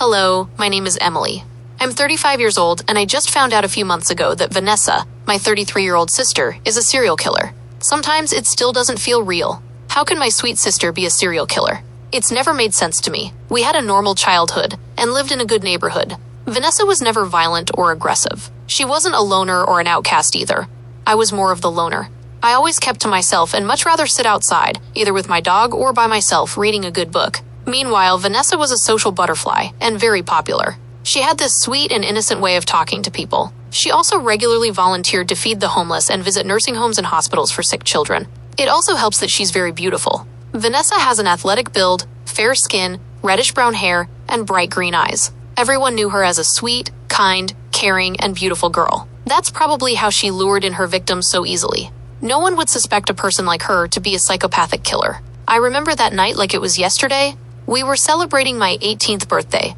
Hello, my name is Emily. I'm 35 years old, and I just found out a few months ago that Vanessa, my 33-year-old sister, is a serial killer. Sometimes it still doesn't feel real. How can my sweet sister be a serial killer? It's never made sense to me. We had a normal childhood and lived in a good neighborhood. Vanessa was never violent or aggressive. She wasn't a loner or an outcast either. I was more of the loner. I always kept to myself and much rather sit outside, either with my dog or by myself reading a good book. Meanwhile, Vanessa was a social butterfly and very popular. She had this sweet and innocent way of talking to people. She also regularly volunteered to feed the homeless and visit nursing homes and hospitals for sick children. It also helps that she's very beautiful. Vanessa has an athletic build, fair skin, reddish-brown hair, and bright green eyes. Everyone knew her as a sweet, kind, caring, and beautiful girl. That's probably how she lured in her victims so easily. No one would suspect a person like her to be a psychopathic killer. I remember that night like it was yesterday. We were celebrating my 18th birthday.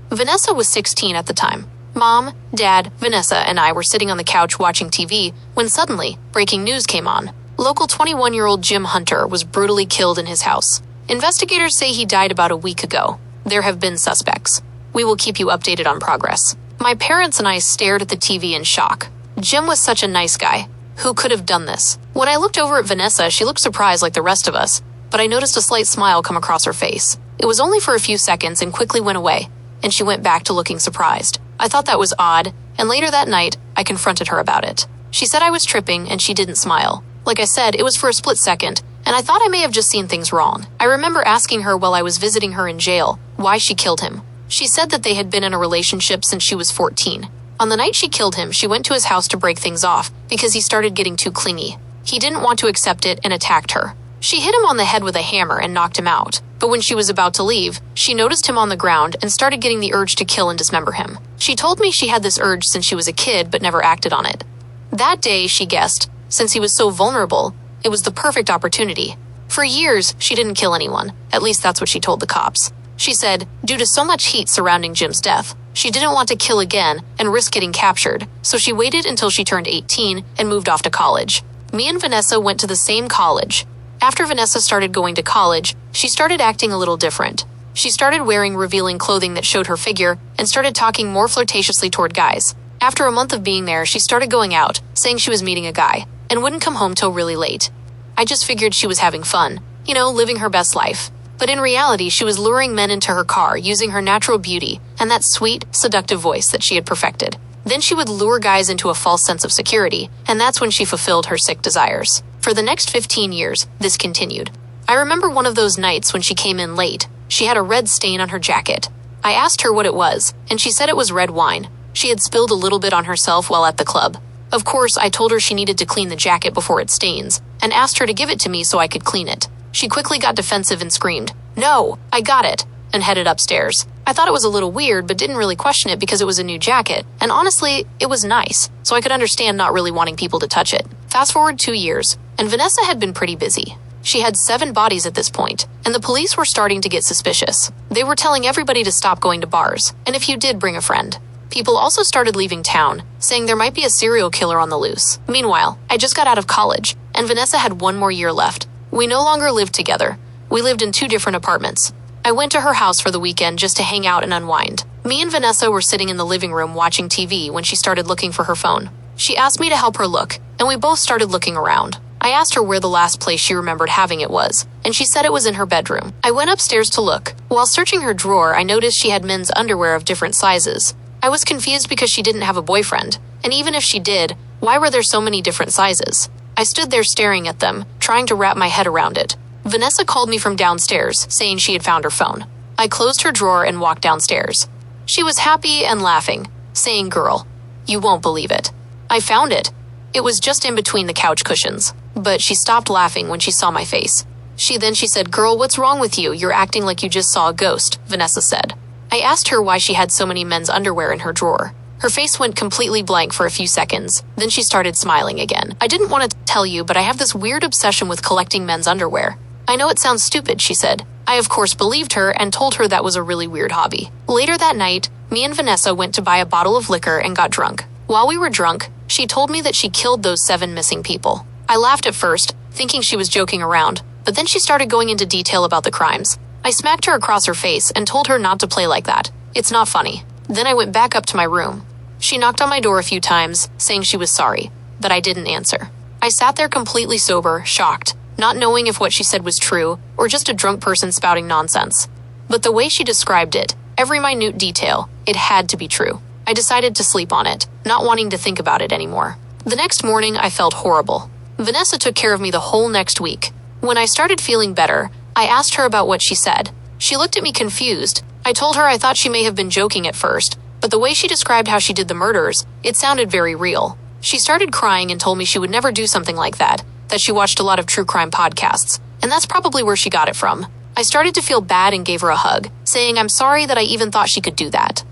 Vanessa was 16 at the time. Mom, Dad, Vanessa, and I were sitting on the couch watching TV when suddenly, breaking news came on. Local 21-year-old Jim Hunter was brutally killed in his house. Investigators say he died about a week ago. There have been suspects. We will keep you updated on progress. My parents and I stared at the TV in shock. Jim was such a nice guy. Who could have done this? When I looked over at Vanessa, she looked surprised like the rest of us, but I noticed a slight smile come across her face. It was only for a few seconds and quickly went away, and she went back to looking surprised. I thought that was odd, and later that night, I confronted her about it. She said I was tripping, and she didn't smile. Like I said, it was for a split second, and I thought I may have just seen things wrong. I remember asking her while I was visiting her in jail why she killed him. She said that they had been in a relationship since she was 14. On the night she killed him, she went to his house to break things off because he started getting too clingy. He didn't want to accept it and attacked her. She hit him on the head with a hammer and knocked him out. But when she was about to leave, she noticed him on the ground and started getting the urge to kill and dismember him. She told me she had this urge since she was a kid but never acted on it. That day, she guessed, since he was so vulnerable, it was the perfect opportunity. For years, she didn't kill anyone. At least that's what she told the cops. She said, due to so much heat surrounding Jim's death, she didn't want to kill again and risk getting captured, so she waited until she turned 18 and moved off to college. Me and Vanessa went to the same college. After Vanessa started going to college, she started acting a little different. She started wearing revealing clothing that showed her figure and started talking more flirtatiously toward guys. After a month of being there, she started going out, saying she was meeting a guy, and wouldn't come home till really late. I just figured she was having fun, living her best life. But in reality, she was luring men into her car using her natural beauty and that sweet, seductive voice that she had perfected. Then she would lure guys into a false sense of security, and that's when she fulfilled her sick desires. For the next 15 years, this continued. I remember one of those nights when she came in late. She had a red stain on her jacket. I asked her what it was, and she said it was red wine. She had spilled a little bit on herself while at the club. Of course, I told her she needed to clean the jacket before it stains, and asked her to give it to me so I could clean it. She quickly got defensive and screamed, "No, I got it," and headed upstairs. I thought it was a little weird, but didn't really question it because it was a new jacket, and honestly, it was nice, so I could understand not really wanting people to touch it. Fast forward 2 years, and Vanessa had been pretty busy. She had 7 bodies at this point, and the police were starting to get suspicious. They were telling everybody to stop going to bars, and if you did, bring a friend. People also started leaving town, saying there might be a serial killer on the loose. Meanwhile, I just got out of college, and Vanessa had 1 more year left. We no longer lived together. We lived in 2 different apartments. I went to her house for the weekend just to hang out and unwind. Me and Vanessa were sitting in the living room watching TV when she started looking for her phone. She asked me to help her look, and we both started looking around. I asked her where the last place she remembered having it was, and she said it was in her bedroom. I went upstairs to look. While searching her drawer, I noticed she had men's underwear of different sizes. I was confused because she didn't have a boyfriend, and even if she did, why were there so many different sizes? I stood there staring at them, trying to wrap my head around it. Vanessa called me from downstairs, saying she had found her phone. I closed her drawer and walked downstairs. She was happy and laughing, saying, "Girl, you won't believe it. I found it. It was just in between the couch cushions." But she stopped laughing when she saw my face. She said, "Girl, what's wrong with you? You're acting like you just saw a ghost," Vanessa said. I asked her why she had so many men's underwear in her drawer. Her face went completely blank for a few seconds. Then she started smiling again. "I didn't want to tell you, but I have this weird obsession with collecting men's underwear." "I know it sounds stupid," she said. I of course believed her and told her that was a really weird hobby. Later that night, me and Vanessa went to buy a bottle of liquor and got drunk. While we were drunk, she told me that she killed those 7 missing people. I laughed at first, thinking she was joking around, but then she started going into detail about the crimes. I smacked her across her face and told her not to play like that. It's not funny. Then I went back up to my room. She knocked on my door a few times, saying she was sorry, but I didn't answer. I sat there completely sober, shocked, not knowing if what she said was true or just a drunk person spouting nonsense. But the way she described it, every minute detail, it had to be true. I decided to sleep on it, not wanting to think about it anymore. The next morning, I felt horrible. Vanessa took care of me the whole next week. When I started feeling better, I asked her about what she said. She looked at me confused. I told her I thought she may have been joking at first, but the way she described how she did the murders, it sounded very real. She started crying and told me she would never do something like that she watched a lot of true crime podcasts, and that's probably where she got it from. I started to feel bad and gave her a hug, saying I'm sorry that I even thought she could do that.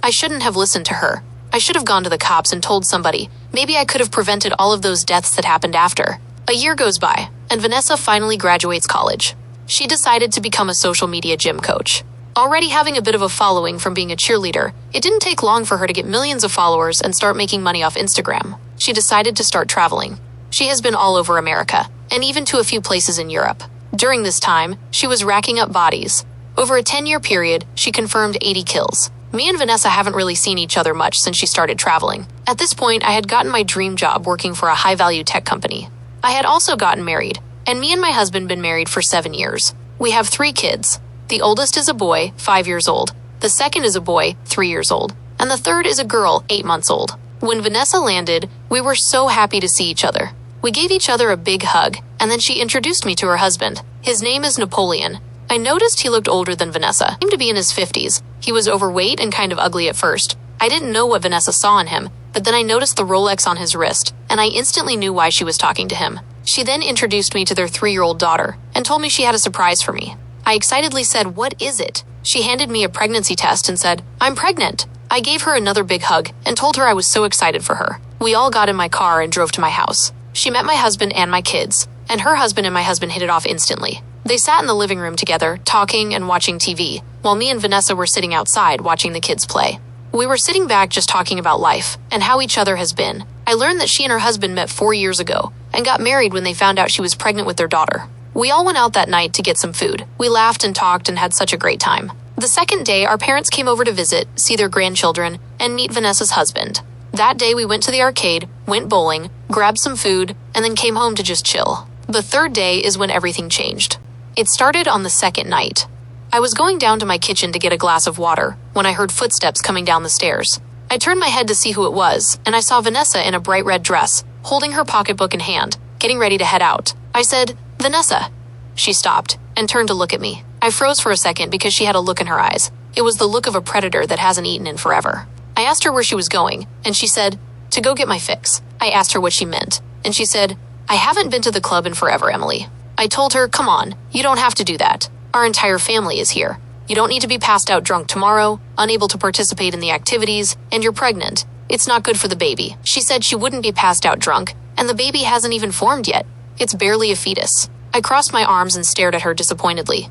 I shouldn't have listened to her. I should have gone to the cops and told somebody. Maybe I could have prevented all of those deaths that happened after. A year goes by, and Vanessa finally graduates college. She decided to become a social media gym coach. Already having a bit of a following from being a cheerleader, it didn't take long for her to get millions of followers and start making money off Instagram. She decided to start traveling. She has been all over America, and even to a few places in Europe. During this time, she was racking up bodies. Over a 10-year period, she confirmed 80 kills. Me and Vanessa haven't really seen each other much since she started traveling. At this point, I had gotten my dream job working for a high-value tech company. I had also gotten married, and me and my husband been married for 7 years. We have 3 kids. The oldest is a boy, 5 years old. The second is a boy, 3 years old. And the third is a girl, 8 months old. When Vanessa landed, we were so happy to see each other. We gave each other a big hug, and then she introduced me to her husband. His name is Napoleon. I noticed he looked older than Vanessa. He seemed to be in his 50s. He was overweight and kind of ugly at first. I didn't know what Vanessa saw in him, but then I noticed the Rolex on his wrist, and I instantly knew why she was talking to him. She then introduced me to their 3-year-old daughter, and told me she had a surprise for me. I excitedly said, "What is it?" She handed me a pregnancy test and said, "I'm pregnant." I gave her another big hug and told her I was so excited for her. We all got in my car and drove to my house. She met my husband and my kids, and her husband and my husband hit it off instantly. They sat in the living room together, talking and watching TV, while me and Vanessa were sitting outside watching the kids play. We were sitting back just talking about life and how each other has been. I learned that she and her husband met 4 years ago and got married when they found out she was pregnant with their daughter. We all went out that night to get some food. We laughed and talked and had such a great time. The second day, our parents came over to visit, see their grandchildren, and meet Vanessa's husband. That day, we went to the arcade, went bowling, grabbed some food, and then came home to just chill. The third day is when everything changed. It started on the second night. I was going down to my kitchen to get a glass of water when I heard footsteps coming down the stairs. I turned my head to see who it was, and I saw Vanessa in a bright red dress, holding her pocketbook in hand, getting ready to head out. I said, "Vanessa." She stopped and turned to look at me. I froze for a second because she had a look in her eyes. It was the look of a predator that hasn't eaten in forever. I asked her where she was going, and she said, "To go get my fix." I asked her what she meant, and she said, "I haven't been to the club in forever, Emily." I told her, "Come on, you don't have to do that. Our entire family is here. You don't need to be passed out drunk tomorrow, unable to participate in the activities, and you're pregnant. It's not good for the baby." She said she wouldn't be passed out drunk, and the baby hasn't even formed yet. It's barely a fetus. I crossed my arms and stared at her disappointedly.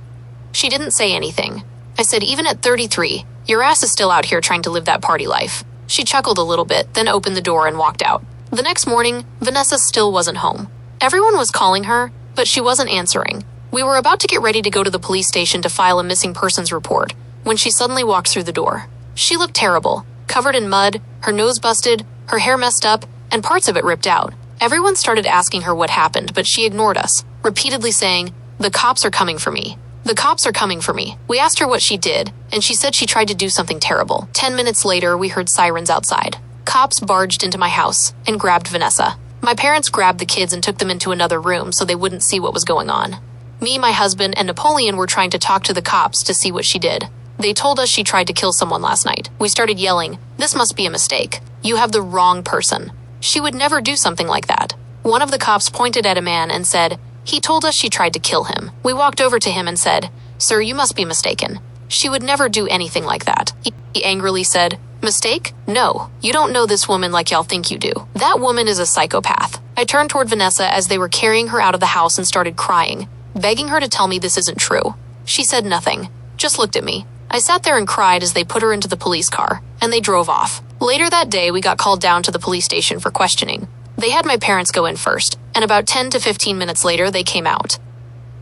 She didn't say anything. I said, "Even at 33, your ass is still out here trying to live that party life." She chuckled a little bit, then opened the door and walked out. The next morning, Vanessa still wasn't home. Everyone was calling her, but she wasn't answering. We were about to get ready to go to the police station to file a missing persons report when she suddenly walked through the door. She looked terrible, covered in mud, her nose busted, her hair messed up, and parts of it ripped out. Everyone started asking her what happened, but she ignored us, repeatedly saying, "The cops are coming for me. The cops are coming for me." We asked her what she did, and she said she tried to do something terrible. 10 minutes later, we heard sirens outside. Cops barged into my house and grabbed Vanessa. My parents grabbed the kids and took them into another room so they wouldn't see what was going on. Me, my husband, and Napoleon were trying to talk to the cops to see what she did. They told us she tried to kill someone last night. We started yelling, "This must be a mistake. You have the wrong person. She would never do something like that." One of the cops pointed at a man and said, "He told us she tried to kill him." We walked over to him and said, "Sir, you must be mistaken. She would never do anything like that." He angrily said, "Mistake? No, you don't know this woman like y'all think you do. That woman is a psychopath." I turned toward Vanessa as they were carrying her out of the house and started crying, begging her to tell me this isn't true. She said nothing, just looked at me. I sat there and cried as they put her into the police car, and they drove off. Later that day, we got called down to the police station for questioning. They had my parents go in first, and about 10 to 15 minutes later, they came out.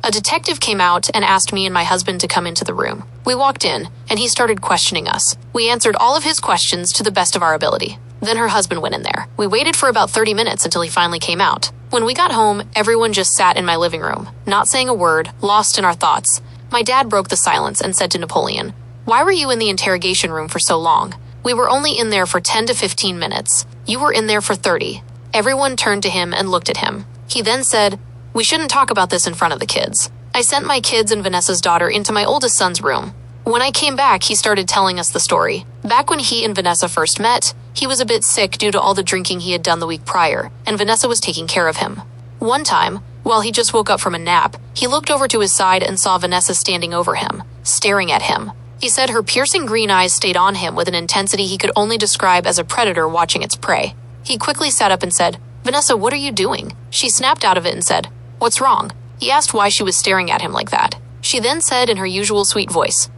A detective came out and asked me and my husband to come into the room. We walked in, and he started questioning us. We answered all of his questions to the best of our ability. Then her husband went in there. We waited for about 30 minutes until he finally came out. When we got home, everyone just sat in my living room, not saying a word, lost in our thoughts. My dad broke the silence and said to Napoleon, "Why were you in the interrogation room for so long? We were only in there for 10 to 15 minutes. You were in there for 30. Everyone turned to him and looked at him. He then said, "We shouldn't talk about this in front of the kids." I sent my kids and Vanessa's daughter into my oldest son's room. When I came back, he started telling us the story. Back when he and Vanessa first met, he was a bit sick due to all the drinking he had done the week prior, and Vanessa was taking care of him. One time, while he just woke up from a nap, he looked over to his side and saw Vanessa standing over him, staring at him. He said her piercing green eyes stayed on him with an intensity he could only describe as a predator watching its prey. He quickly sat up and said, "Vanessa, what are you doing?" She snapped out of it and said, "What's wrong?" He asked why she was staring at him like that. She then said in her usual sweet voice,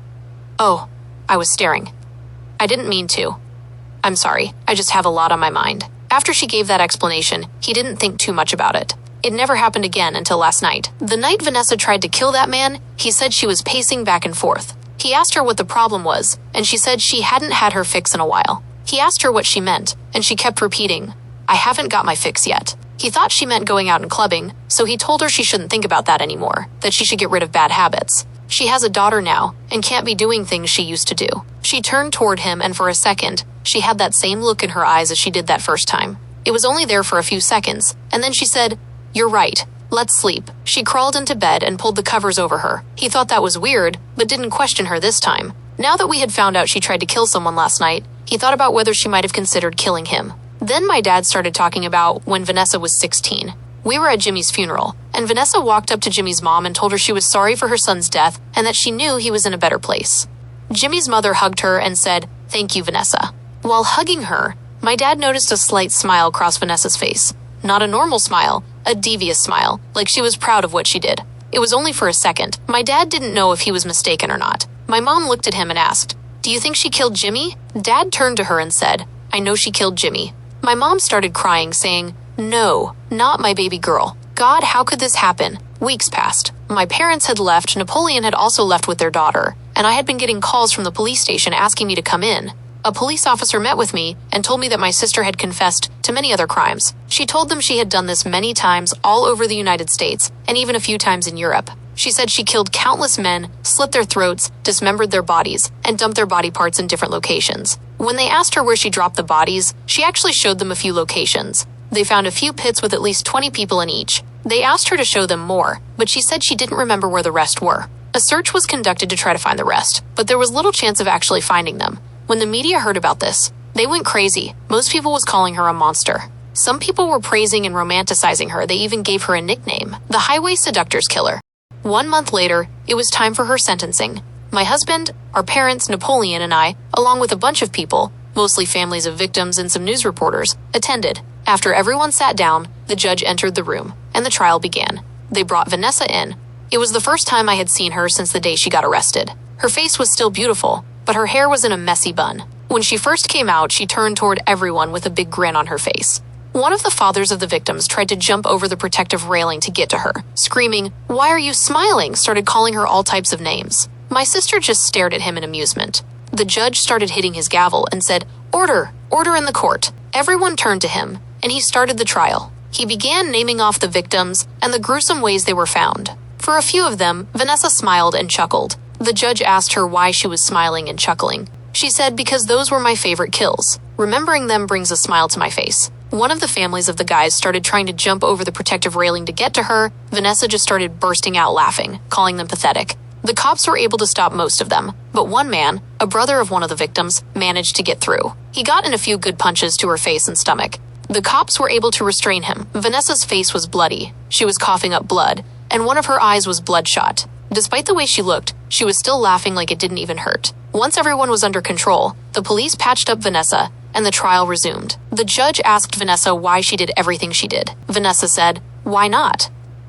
"Oh, I was staring. I didn't mean to. I'm sorry, I just have a lot on my mind." After she gave that explanation, he didn't think too much about it. It never happened again until last night. The night Vanessa tried to kill that man, he said she was pacing back and forth. He asked her what the problem was, and she said she hadn't had her fix in a while. He asked her what she meant, and she kept repeating, "I haven't got my fix yet." He thought she meant going out and clubbing, so he told her she shouldn't think about that anymore, that she should get rid of bad habits. She has a daughter now, and can't be doing things she used to do. She turned toward him, and for a second, she had that same look in her eyes as she did that first time. It was only there for a few seconds, and then she said, "You're right. Let's sleep." She crawled into bed and pulled the covers over her. He thought that was weird, but didn't question her this time. Now that we had found out she tried to kill someone last night, he thought about whether she might have considered killing him. Then my dad started talking about when Vanessa was 16. We were at Jimmy's funeral, and Vanessa walked up to Jimmy's mom and told her she was sorry for her son's death and that she knew he was in a better place. Jimmy's mother hugged her and said, "Thank you, Vanessa." While hugging her, my dad noticed a slight smile cross Vanessa's face. Not a normal smile, a devious smile, like she was proud of what she did. It was only for a second. My dad didn't know if he was mistaken or not. My mom looked at him and asked, "Do you think she killed Jimmy?" Dad turned to her and said, "I know she killed Jimmy." My mom started crying, saying, "No, not my baby girl. God, how could this happen?" Weeks passed. My parents had left, Napoleon had also left with their daughter, and I had been getting calls from the police station asking me to come in. A police officer met with me and told me that my sister had confessed to many other crimes. She told them she had done this many times all over the United States, and even a few times in Europe. She said she killed countless men, slit their throats, dismembered their bodies, and dumped their body parts in different locations. When they asked her where she dropped the bodies, she actually showed them a few locations. They found a few pits with at least 20 people in each. They asked her to show them more, but she said she didn't remember where the rest were. A search was conducted to try to find the rest, but there was little chance of actually finding them. When the media heard about this, they went crazy. Most people was calling her a monster. Some people were praising and romanticizing her. They even gave her a nickname, the Highway Seductors Killer. 1 month later, it was time for her sentencing. My husband, our parents, Napoleon, and I, along with a bunch of people, mostly families of victims and some news reporters, attended. After everyone sat down, the judge entered the room, and the trial began. They brought Vanessa in. It was the first time I had seen her since the day she got arrested. Her face was still beautiful, but her hair was in a messy bun. When she first came out, she turned toward everyone with a big grin on her face. One of the fathers of the victims tried to jump over the protective railing to get to her, screaming, "Why are you smiling?" started calling her all types of names. My sister just stared at him in amusement. The judge started hitting his gavel and said, "Order! Order in the court." Everyone turned to him, and he started the trial. He began naming off the victims and the gruesome ways they were found. For a few of them, Vanessa smiled and chuckled. The judge asked her why she was smiling and chuckling. She said, "Because those were my favorite kills. Remembering them brings a smile to my face." One of the families of the guys started trying to jump over the protective railing to get to her. Vanessa just started bursting out laughing, calling them pathetic. The cops were able to stop most of them, but one man, a brother of one of the victims, managed to get through. He got in a few good punches to her face and stomach. The cops were able to restrain him. Vanessa's face was bloody. She was coughing up blood, and one of her eyes was bloodshot. Despite the way she looked, she was still laughing like it didn't even hurt. Once everyone was under control, the police patched up Vanessa, and the trial resumed. The judge asked Vanessa why she did everything she did. Vanessa said, "Why not?"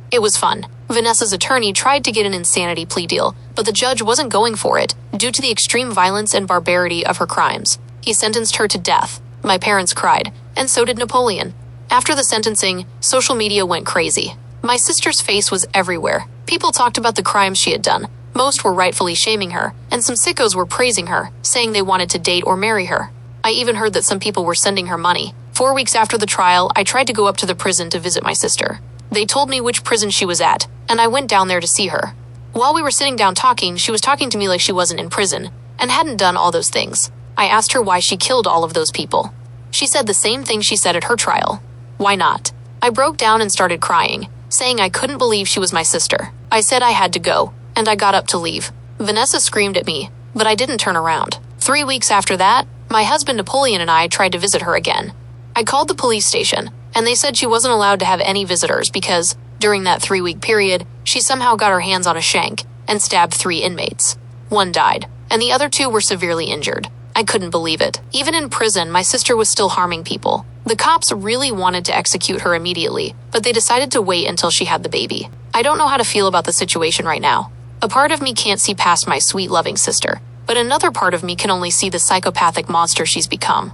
It was fun. Vanessa's attorney tried to get an insanity plea deal, but the judge wasn't going for it due to the extreme violence and barbarity of her crimes. He sentenced her to death. My parents cried, and so did Napoleon. After the sentencing, social media went crazy. My sister's face was everywhere. People talked about the crimes she had done. Most were rightfully shaming her, and some sickos were praising her, saying they wanted to date or marry her. I even heard that some people were sending her money. 4 weeks after the trial, I tried to go up to the prison to visit my sister. They told me which prison she was at, and I went down there to see her. While we were sitting down talking, she was talking to me like she wasn't in prison, and hadn't done all those things. I asked her why she killed all of those people. She said the same thing she said at her trial. Why not? I broke down and started crying, saying I couldn't believe she was my sister. I said I had to go, and I got up to leave. Vanessa screamed at me, but I didn't turn around. 3 weeks after that, my husband Napoleon and I tried to visit her again. I called the police station, and they said she wasn't allowed to have any visitors because, during that 3-week period, she somehow got her hands on a shank and stabbed 3 inmates. 1 died, and the other 2 were severely injured. I couldn't believe it. Even in prison, my sister was still harming people. The cops really wanted to execute her immediately, but they decided to wait until she had the baby. I don't know how to feel about the situation right now. A part of me can't see past my sweet, loving sister, but another part of me can only see the psychopathic monster she's become.